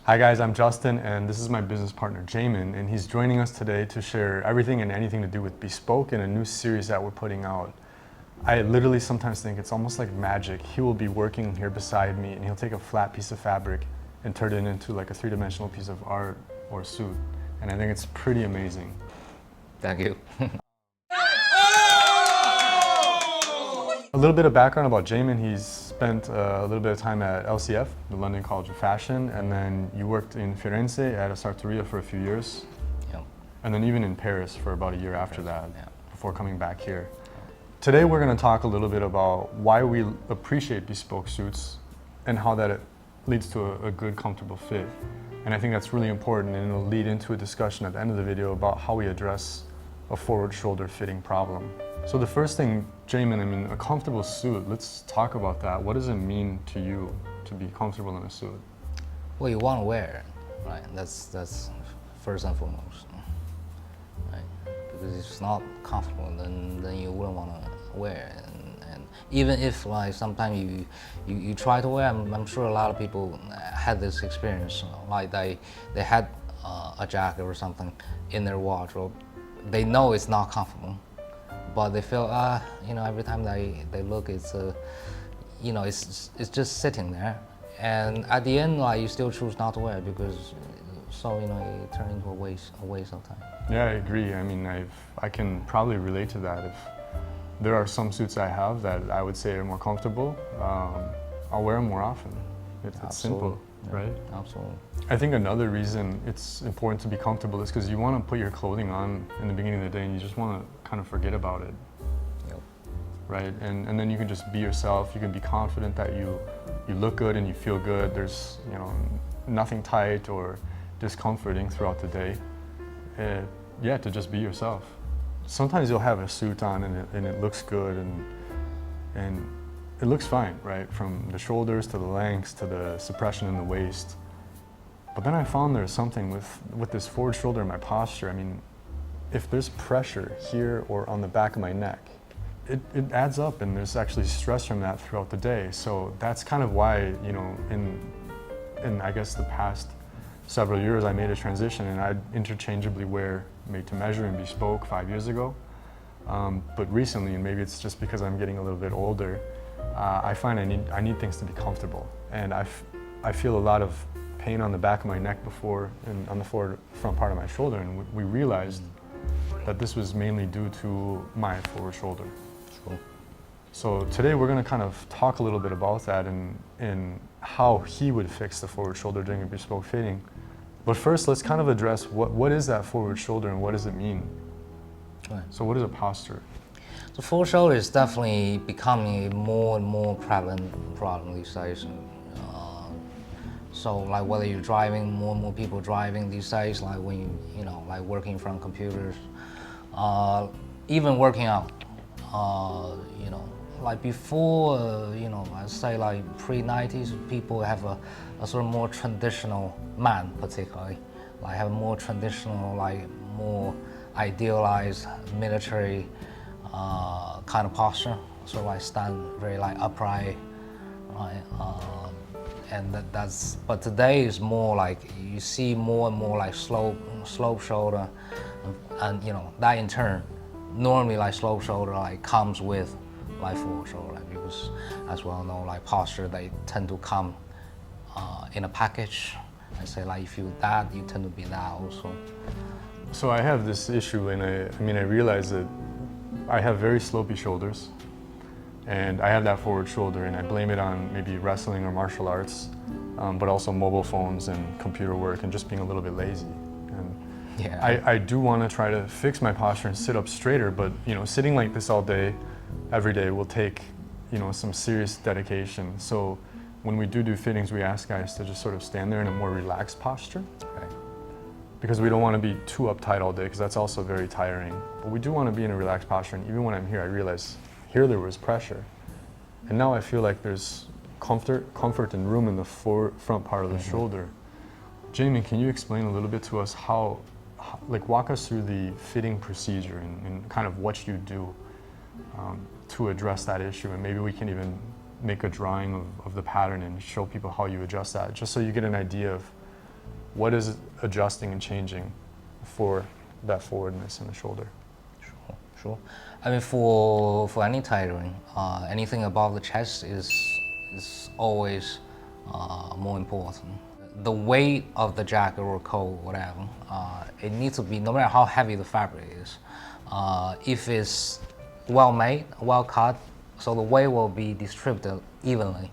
Hi guys, I'm Justin and this is my business partner Jamen, and he's joining us today to share everything and anything to do with Bespoke and a new series that we're putting out. I literally sometimes think it's almost like magic. He will be working here beside me and he'll take a flat piece of fabric and turn it into like a three-dimensional piece of art or suit. And I think it's pretty amazing. Thank you. A little bit of background about Jamen. He's spent a little bit of time at LCF, the London College of Fashion, and then you worked in Florence at a Sartoria for a few years. Yeah. And then even in Paris for about a year after that, yeah. Before coming back here. Today we're going to talk a little bit about why we appreciate bespoke suits and how that it leads to a good, comfortable fit. And I think that's really important, and it'll lead into a discussion at the end of the video about how we address a forward shoulder fitting problem. So the first thing, Jamen, I mean, a comfortable suit, let's talk about that. What does it mean to you to be comfortable in a suit? Well, you want to wear it, right? That's first and foremost, right? Because if it's not comfortable, then you wouldn't want to wear it. And even if like sometimes you try to wear, I'm sure a lot of people had this experience, like they had a jacket or something in their wardrobe. They know it's not comfortable, but they feel every time they look, it's it's just sitting there, and at the end like you still choose not to wear it because it turns into a waste of time. Yeah, I agree. I mean, I can probably relate to that. If there are some suits I have that I would say are more comfortable, I'll wear them more often. It's simple, right? Absolutely. I think another reason it's important to be comfortable is because you want to put your clothing on in the beginning of the day and you just want to kind of forget about it. Yep. Right? And then you can just be yourself. You can be confident that you look good and you feel good. There's nothing tight or discomforting throughout the day. To just be yourself. Sometimes you'll have a suit on and it looks good and it looks fine, right? From the shoulders to the lengths to the suppression in the waist. But then I found there's something with this forward shoulder and my posture. I mean, if there's pressure here or on the back of my neck, it adds up and there's actually stress from that throughout the day. So that's kind of why, in I guess the past several years I made a transition and I'd interchangeably wear made to measure and bespoke 5 years ago. But recently, and maybe it's just because I'm getting a little bit older, I find I need things to be comfortable. And I feel a lot of pain on the back of my neck before and on the front part of my shoulder, and we realized that this was mainly due to my forward shoulder. Sure. So today we're going to kind of talk a little bit about that and how he would fix the forward shoulder during a bespoke fitting. But first, let's kind of address what is that forward shoulder and what does it mean? Right. So what is a posture? So forward shoulder is definitely becoming a more and more prevalent problem these days. So like whether you're driving, more and more people driving these days, like when like working from computers, even working out, like before, let's say like pre-90s, people have a sort of more traditional man particularly, like have a more traditional, like more idealized military kind of posture, sort of like stand very like upright, right? And but today is more like you see more and more like slope shoulder, and that in turn, normally like slope shoulder like comes with like forward shoulder, because as well know like posture they tend to come in a package. I say like if you that, you tend to be that also. So I have this issue, and I realize that I have very slopey shoulders. And I have that forward shoulder, and I blame it on maybe wrestling or martial arts, but also mobile phones and computer work and just being a little bit lazy. And yeah. I do want to try to fix my posture and sit up straighter, but sitting like this all day, every day will take some serious dedication. So when we do fittings, we ask guys to just sort of stand there in a more relaxed posture. Right. Because we don't want to be too uptight all day, because that's also very tiring. But we do want to be in a relaxed posture, and even when I'm here, I realize here there was pressure, and now I feel like there's comfort and room in the front part of the shoulder. Jamen, can you explain a little bit to us how walk us through the fitting procedure and kind of what you do to address that issue, and maybe we can even make a drawing of the pattern and show people how you adjust that, just so you get an idea of what is adjusting and changing for that forwardness in the shoulder? Sure, sure. I mean, for any tailoring, anything above the chest is always more important. The weight of the jacket or coat, whatever, it needs to be, no matter how heavy the fabric is, if it's well made, well cut, so the weight will be distributed evenly,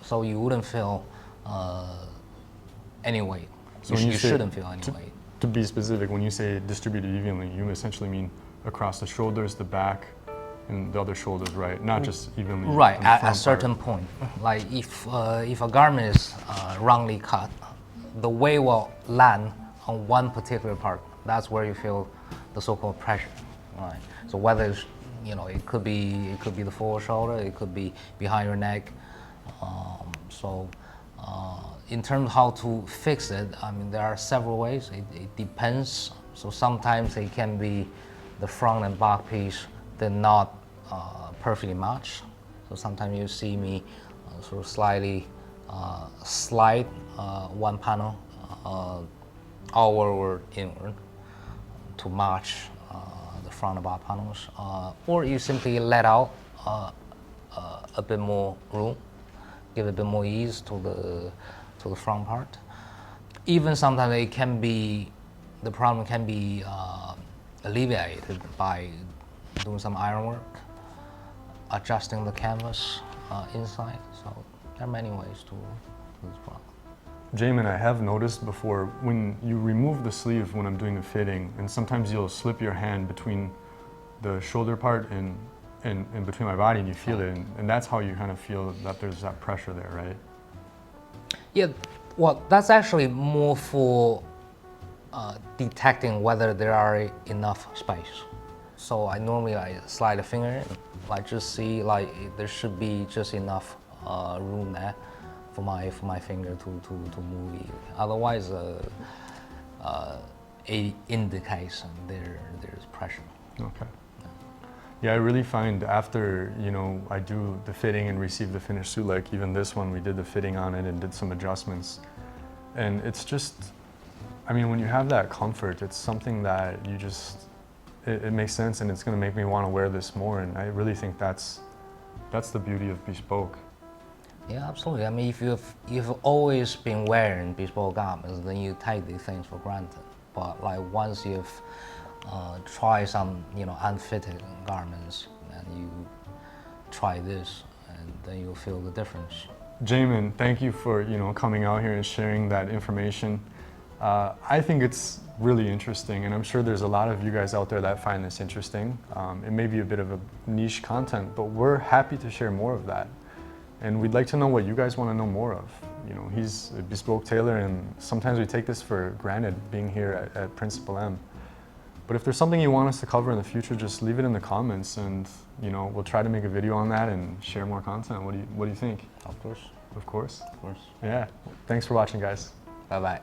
so you wouldn't feel any weight. So you shouldn't feel any weight. To be specific, when you say distributed evenly, you essentially mean across the shoulders, the back, and the other shoulders, right? Not just evenly. Right, at a certain point. Like if a garment is wrongly cut, the weight will land on one particular part. That's where you feel the so-called pressure, right? So whether it's, it could be the forward shoulder, it could be behind your neck. In terms of how to fix it, I mean, there are several ways. It depends. So sometimes it can be the front and back piece, they're not perfectly matched. So sometimes you see me sort of slightly slide one panel outward or inward to match the front and back panels, or you simply let out a bit more room, give a bit more ease to the front part. Even sometimes the problem can be alleviated by doing some iron work, adjusting the canvas inside. So there are many ways to do this problem. Jamen, I have noticed before when you remove the sleeve when I'm doing the fitting, and sometimes you'll slip your hand between the shoulder part and between my body, and you feel it, and that's how you kind of feel that there's that pressure there, right? Yeah, well, that's actually more for detecting whether there are enough space. So I normally slide a finger in, just see there should be just enough room there for my finger to move easily. Otherwise, it indicates there's pressure. Okay. Yeah, I really find after, I do the fitting and receive the finished suit, like even this one, we did the fitting on it and did some adjustments. And it's just, I mean, when you have that comfort, it's something that you just, it makes sense, and it's going to make me want to wear this more. And I really think that's the beauty of Bespoke. Yeah, absolutely. I mean, if you've always been wearing Bespoke garments, then you take these things for granted. But once you've tried some unfitted garments, and you try this, and then you'll feel the difference. Jamen, thank you for coming out here and sharing that information. I think it's really interesting, and I'm sure there's a lot of you guys out there that find this interesting. It may be a bit of a niche content, but we're happy to share more of that. And we'd like to know what you guys want to know more of. He's a bespoke tailor, and sometimes we take this for granted being here at Principal M. But if there's something you want us to cover in the future, just leave it in the comments, and we'll try to make a video on that and share more content. What do you think? Of course. Of course. Of course. Yeah. Thanks for watching, guys. Bye-bye.